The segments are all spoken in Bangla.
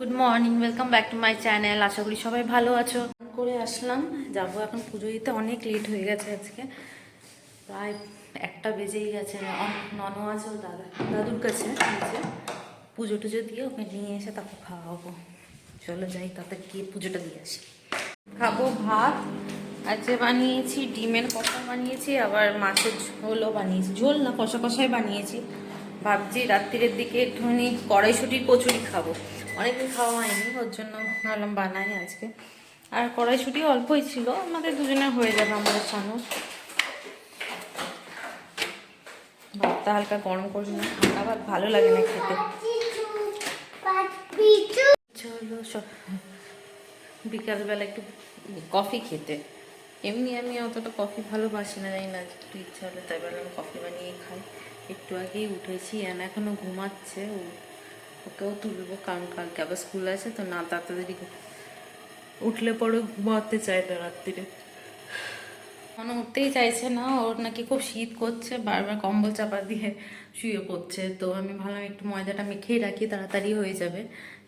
Good morning, welcome back to my channel. আশা করি সবাই ভালো আছো। করে আসলাম, যাবো এখন পুজো দিতে। অনেক লেট হয়ে গেছে আজকে, প্রায় 1টা বেজেই গেছে। ননও আছে ও দাদুর কাছে নিচে, পুজো টুজো দিয়ে ওকে নিয়ে এসে তারপর খাওয়াবো। চলো যাই, তাতে গিয়ে পুজোটা দিয়ে আসি। খাবো ভাত, আজকে বানিয়েছি ডিমের কষা বানিয়েছি, আবার মাছের ঝোলও বানিয়েছি। ঝোল না, কষা কষাই বানিয়েছি। ভাবছি রাত্রিরের দিকে একটুখানি কড়াইশুঁটির কচুরি খাবো, অনেকদিন খাওয়া হয়নি, ওর জন্য ভাবলাম বানাই আজকে। আর কড়াইশুঁটি অল্পই ছিল, আমাদের দুজনের হয়ে যাবে, আমাদের সামনে। ভাতটা হালকা গরম করি না, ঠান্ডা ভাত ভালো লাগে না খেতে। চলো বিকালবেলা একটু কফি খেতে। এমনি আমি অতটা কফি ভালোবাসি না, জানি না, একটু ইচ্ছা হলে তাই বললাম কফি বানিয়ে খাই। একটু আগেই উঠেছি, এখনো ঘুমাচ্ছে। ওকেও তুলবো, কারণ কালকে আবার স্কুল আছে তো, না তাড়াতাড়ি উঠলে পরে ঘুমাতে চায় না রাত্রিরে। মানে উঠতেই চাইছে না, ওর নাকি খুব শীত করছে, বারবার কম্বল চাপা দিয়ে শুয়ে পড়ছে। তো আমি ভাবলাম একটু ময়দাটা মেখেই রাখি, তাড়াতাড়ি হয়ে যাবে।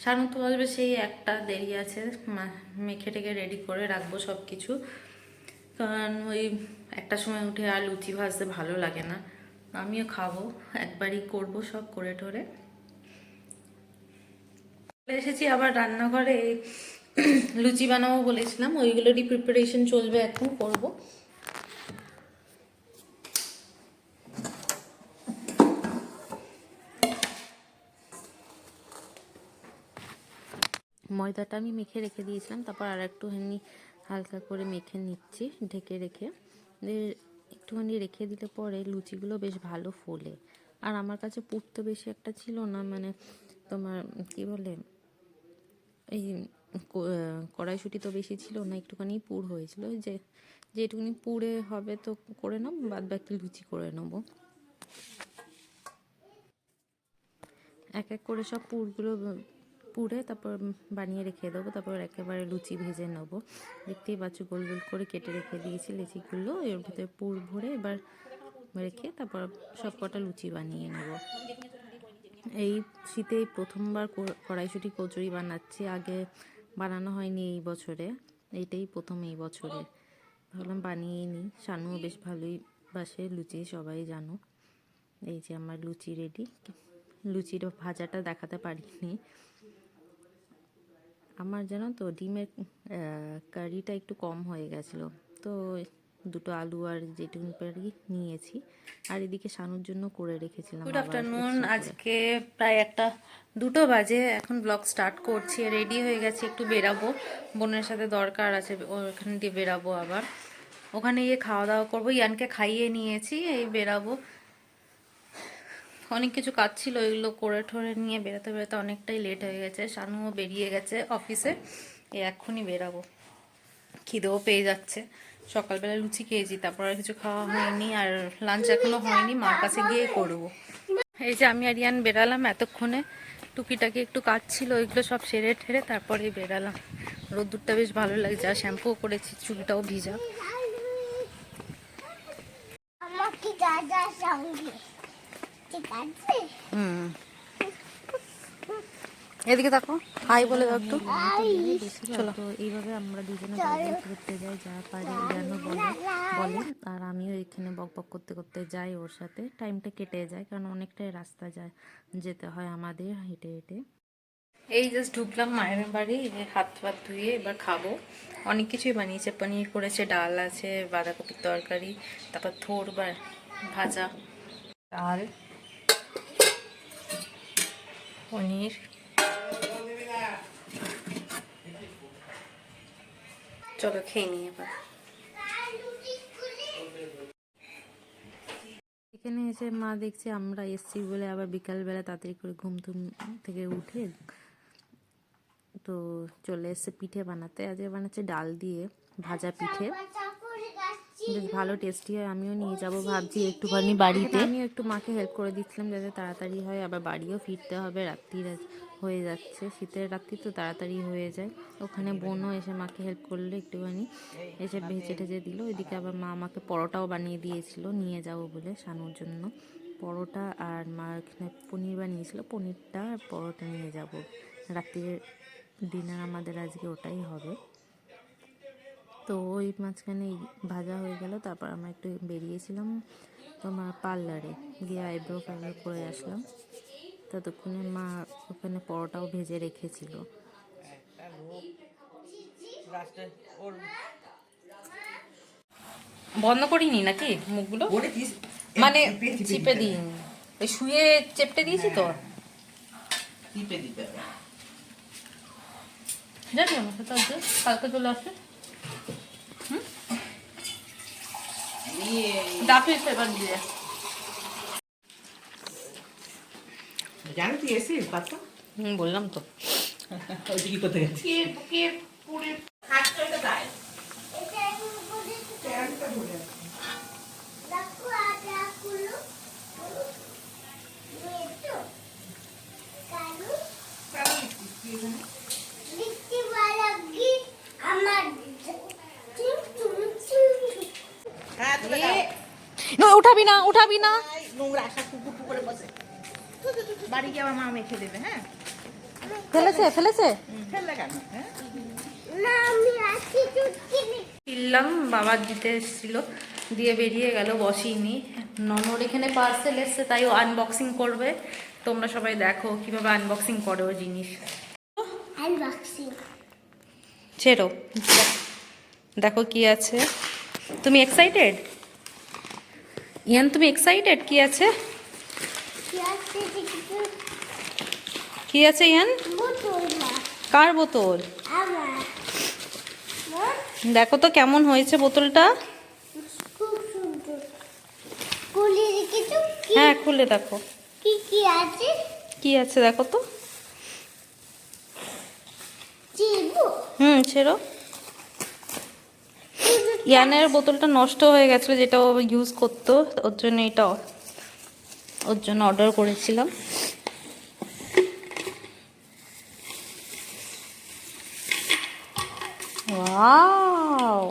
সাড়ে 9 বাজবে, সেই 1টা দেরি আছে। মেখে টেকে রেডি করে রাখবো সব কিছু, কারণ ওই 1টার সময় উঠে আর লুচি ভাজতে ভালো লাগে না। আমিও খাবো, একবারই করব সব করে টোরে। এসেছি আবার রান্নাঘরে, লুচি বানাবো বলেছিলাম, ওইগুলোরই প্রিপারেশন চলবে, এখন করব। ময়দাটা আমি মেখে রেখে দিয়েছিলাম, তারপর আর একটুখানি হালকা করে মেখে নিচ্ছি ঢেকে রেখে। একটুখানি রেখে দিলে পরে লুচিগুলো বেশ ভালো ফোলে। আর আমার কাছে পুর তো বেশি একটা ছিল না, মানে তোমার কি বলে, এই কড়াইশুঁটি তো বেশি ছিল না, একটুখানি পুর হয়েছিল। ওই যেটুকুনি পুরে হবে তো করে নেব, বাদ বাকি লুচি করে নেবো। এক এক করে সব পুরগুলো পুড়ে তারপর বানিয়ে রেখে দেবো, তারপর একেবারে লুচি ভেজে নেবো। দেখতেই পাচ্ছ গোল গোল করে কেটে রেখে দিয়েছি লিচিগুলো, এর ভিতরে পুর ভরে এবার রেখে তারপর সব কটা লুচি বানিয়ে নেব। এই শীতে প্রথমবার কড়াইশুঁটি কচুরি বানাচ্ছি, আগে বানানো হয়নি এই বছরে, এইটাই প্রথম এই বছরে। ভাবলাম বানিয়ে নিই, শানুও বেশ ভালোই বাসে লুচি, সবাই জানো। এই যে আমার লুচি রেডি। লুচির ভাজাটা দেখাতে পারিনি। আমার জানো তো ডিমের কারিটা একটু কম হয়ে গেছিলো, তো 2টো আলু আর যেটুকু পারি নিয়েছি, আর এদিকে শানুর জন্য করে রেখেছিলাম। গুড আফটারনুন, আজকে প্রায় 2টো বাজে, এখন ব্লগ স্টার্ট করছি। রেডি হয়ে গেছি, একটু বেরাবো, বোনের সাথে দরকার আছে, ওখান দিয়ে বেরাবো। আবার ওখানে গিয়ে খাওয়া দাওয়া করবো, ইয়ানকে খাইয়ে নিয়েছি, এই বেরাবো। অনেক কিছু কাজ ছিল, ওইগুলো করে ঠরে নিয়ে বেরোতে বেরোতে অনেকটাই লেট হয়ে গেছে। শানুও বেরিয়ে গেছে অফিসে, এক্ষুনি বেরাবো। খিদেও পেয়ে যাচ্ছে, সকালবেলা লুচি খেয়েছি, তারপর আর কিছু খাওয়া হয়নি, আর লাঞ্চ এখনো হয়নি, মার কাছে গিয়েই করবো। এই যে আমি আর ইয়ান বেরালাম এতক্ষণে, টুকিটাকি একটু কাজ ছিল, ওইগুলো সব সেরে ঠেরে তারপরেই বেরালাম। রোদ্দুরটা বেশ ভালো লাগছে, আর শ্যাম্পুও করেছি, চুলটাও ভিজা। এদিকে দেখো, হাই বলে দাও একটু। চলো, তো এইভাবে আমরা দুজনে বক করতে যাই, যা পারি যেন বলে, আর আমিও এখানে বক বক করতে করতে যাই ওর সাথে। টাইমটা কেটে যায়, কারণ অনেকটাই রাস্তা যেতে হয় আমাদের হেঁটে হেঁটে। এই জাস্ট ঢুকলাম মায়ের বাড়ি, হাত ফাত ধুয়ে এবার খাবো। অনেক কিছুই বানিয়েছে, পনির করেছে, ডাল আছে, বাঁধাকপির তরকারি, তারপর থোর ভাজা, ডাল, পনির। চলো খেয়ে নিই এবার। এখানে এসে মা দেখছে আমরা এসছি বলে আবার বিকালবেলা তাড়াতাড়ি করে ঘুম থেকে উঠে তো চলে এসছে পিঠে বানাতে। আজকে বানাচ্ছে ডাল দিয়ে ভাজা পিঠে, বেশ ভালো টেস্টি হয়। আমিও নিয়ে যাব ভাবছি একটুখানি বাড়িতে। আমিও একটু মাকে হেল্প করে দিচ্ছিলাম যাতে তাড়াতাড়ি হয়, আবার বাড়িও ফিরতে হবে, রাত্রি হয়ে যাচ্ছে, শীতের রাত্রি তো তাড়াতাড়ি হয়ে যায়। ওখানে বোনও এসে মাকে হেল্প করলে একটুখানি, এসে ভেজে টেজে দিল। ওইদিকে আবার মা আমাকে পরোটাও বানিয়ে দিয়েছিল নিয়ে যাব বলে শানুর জন্য। পরোটা আর মা এখানে পনির বানিয়েছিল, পনিরটা আর পরোটা নিয়ে যাব। রাতের ডিনার আমাদের আজকে ওটাই হবে। তো ওই মাঝখানে ভাজা হয়ে গেল, তারপর আমরা একটু বেরিয়েছিলাম তোমার পার্লারে, গিয়ে আইব্রো পার্লার করে আসলাম। ততক্ষণে মা ওখানে পরোটাও ভেজে রেখেছিল। বন্ধ করিনি নাকি মুখগুলো, মানে চিপে দিইনি, ওই শুয়ে চেপটে দিয়েছি তো। জানি আমার সাথে আজকে কালকে চলে আসে। ডাফি ফেভার দিয়ে জানো তুই এসিস বাচ্চা বললাম তো। ওইটা কি করতে গেছে উঠাবি না, উঠাবি না। নোংরা সব কুকুর করে বসে বাড়ি গিয়ে আমার মা মেখে দেবে। হ্যাঁ ফেলেছে ফেলেছে ফেললে কেন? হ্যাঁ ফিরলাম, বাবার দিতে এসেছিল, দিয়ে বেরিয়ে গেল, বসিনি। ননর এখানে পার্সেল এসছে, তাই ও আনবক্সিং করবে। তোমরা সবাই দেখো কিভাবে আনবক্সিং করে ও জিনিস। ছেড়ো, দেখো কি আছে। তুমি এক্সাইটেড ইয়ান? তুমি এক্সাইটেড? কি আছে? কি আছে ইয়ান? কার বোতল? দেখো তো কেমন হয়েছে বোতলটা। হ্যাঁ খুলে দেখো কি আছে, দেখো তো। ছেড়ো। ইয়ানের বোতলটা নষ্ট হয়ে গেছিলো, যেটা ও ইউজ করতো, ওর জন্য এটা ওর জন্য অর্ডার করেছিলাম। ওয়াও,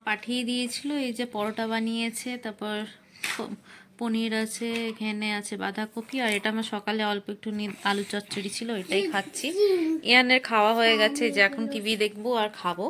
পাঠিয়ে দিয়েছিল। এই যে পরোটা বানিয়েছে, তারপর পনির আছে, এখানে আছে বাঁধাকপি, আর এটা আমার সকালে অল্প একটু আলু চচ্চড়ি ছিল, এটাই খাচ্ছি। ইয়ানের খাওয়া হয়ে গেছে, যে এখন টিভি দেখবো আর খাবো।